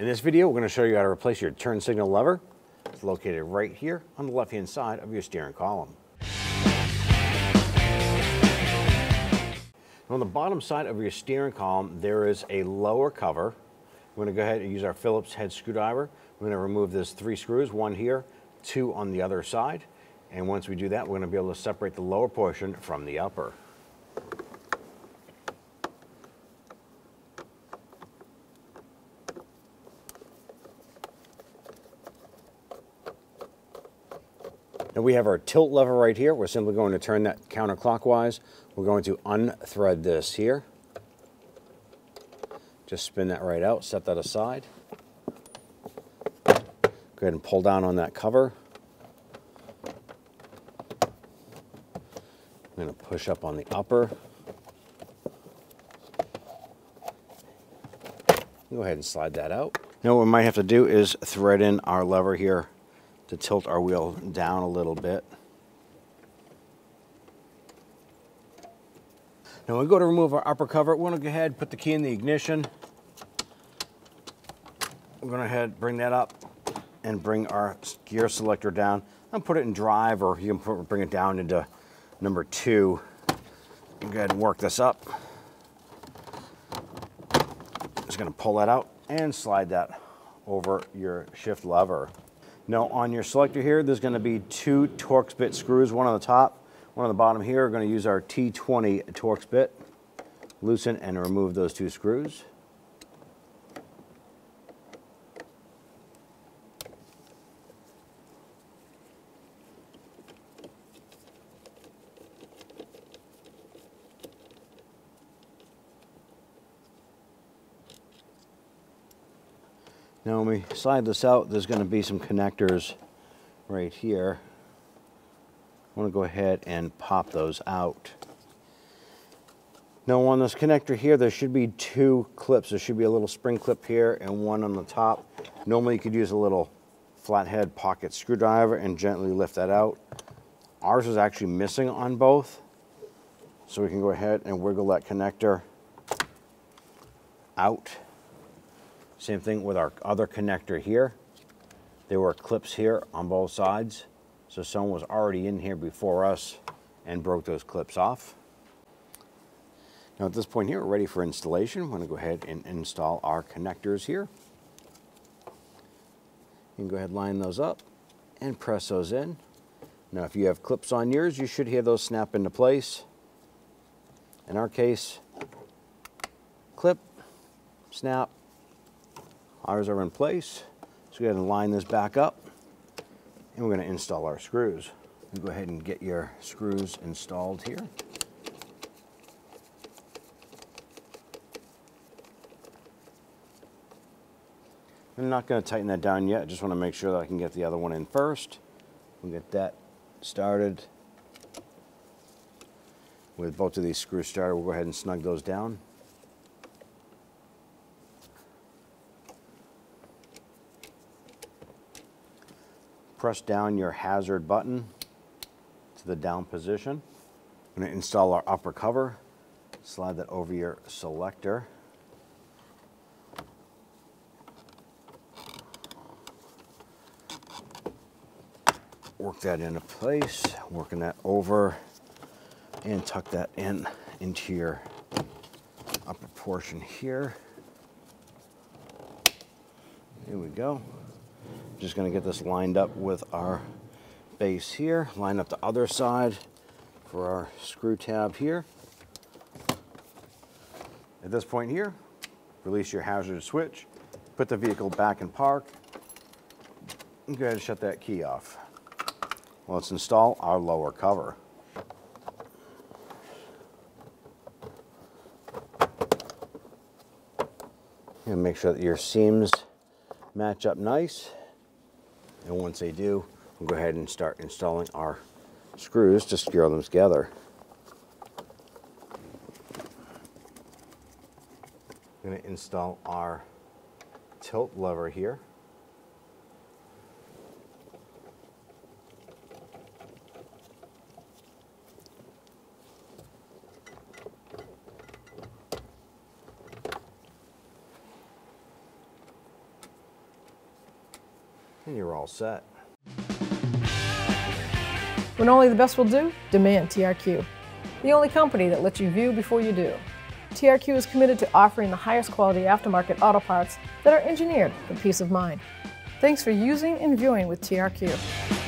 In this video, we're going to show you how to replace your turn signal lever. It's located right here on the left-hand side of your steering column. On the bottom side of your steering column, there is a lower cover. We're going to go ahead and use our Phillips head screwdriver. We're going to remove those 3 screws, 1 here, 2 on the other side. And once we do that, we're going to be able to separate the lower portion from the upper. Now we have our tilt lever right here. We're simply going to turn that counterclockwise. We're going to unthread this here. Just spin that right out, set that aside. Go ahead and pull down on that cover. I'm going to push up on the upper. Go ahead and slide that out. Now what we might have to do is thread in our lever here to tilt our wheel down a little bit. Now when we go to remove our upper cover, we're going to go ahead and put the key in the ignition. We're going to go ahead, bring that up, and bring our gear selector down. And put it in drive, or you can bring it down into number 2. And go ahead and work this up. Just going to pull that out and slide that over your shift lever. Now on your selector here, there's going to be 2 Torx bit screws, one on the top, one on the bottom here. We're going to use our T20 Torx bit. Loosen and remove those 2 screws. Now when we slide this out, there's going to be some connectors right here. I want to go ahead and pop those out. Now on this connector here, there should be 2 clips. There should be a little spring clip here and one on the top. Normally you could use a little flathead pocket screwdriver and gently lift that out. Ours is actually missing on both. So we can go ahead and wiggle that connector out. Same thing with our other connector here. There were clips here on both sides. So someone was already in here before us and broke those clips off. Now at this point here, we're ready for installation. I'm going to go ahead and install our connectors here. You can go ahead and line those up and press those in. Now if you have clips on yours, you should hear those snap into place. In our case, clip, snap. Ours are in place. So go ahead and line this back up. And we're going to install our screws. You go ahead and get your screws installed here. I'm not going to tighten that down yet. I just want to make sure that I can get the other one in first. We'll get that started. With both of these screws started, we'll go ahead and snug those down. Press down your hazard button to the down position. I'm going to install our upper cover. Slide that over your selector. Work that into place, working that over, and tuck that into your upper portion here. Here we go. Just going to get this lined up with our base here. Line up the other side for our screw tab here. At this point here, release your hazard switch, put the vehicle back in park, and go ahead and shut that key off. Well, let's install our lower cover. And make sure that your seams match up nice. And once they do, we'll go ahead and start installing our screws to secure them together. I'm going to install our tilt lever here. and you're all set. When only the best will do, demand TRQ. The only company that lets you view before you do. TRQ is committed to offering the highest quality aftermarket auto parts that are engineered for peace of mind. Thanks for using and viewing with TRQ.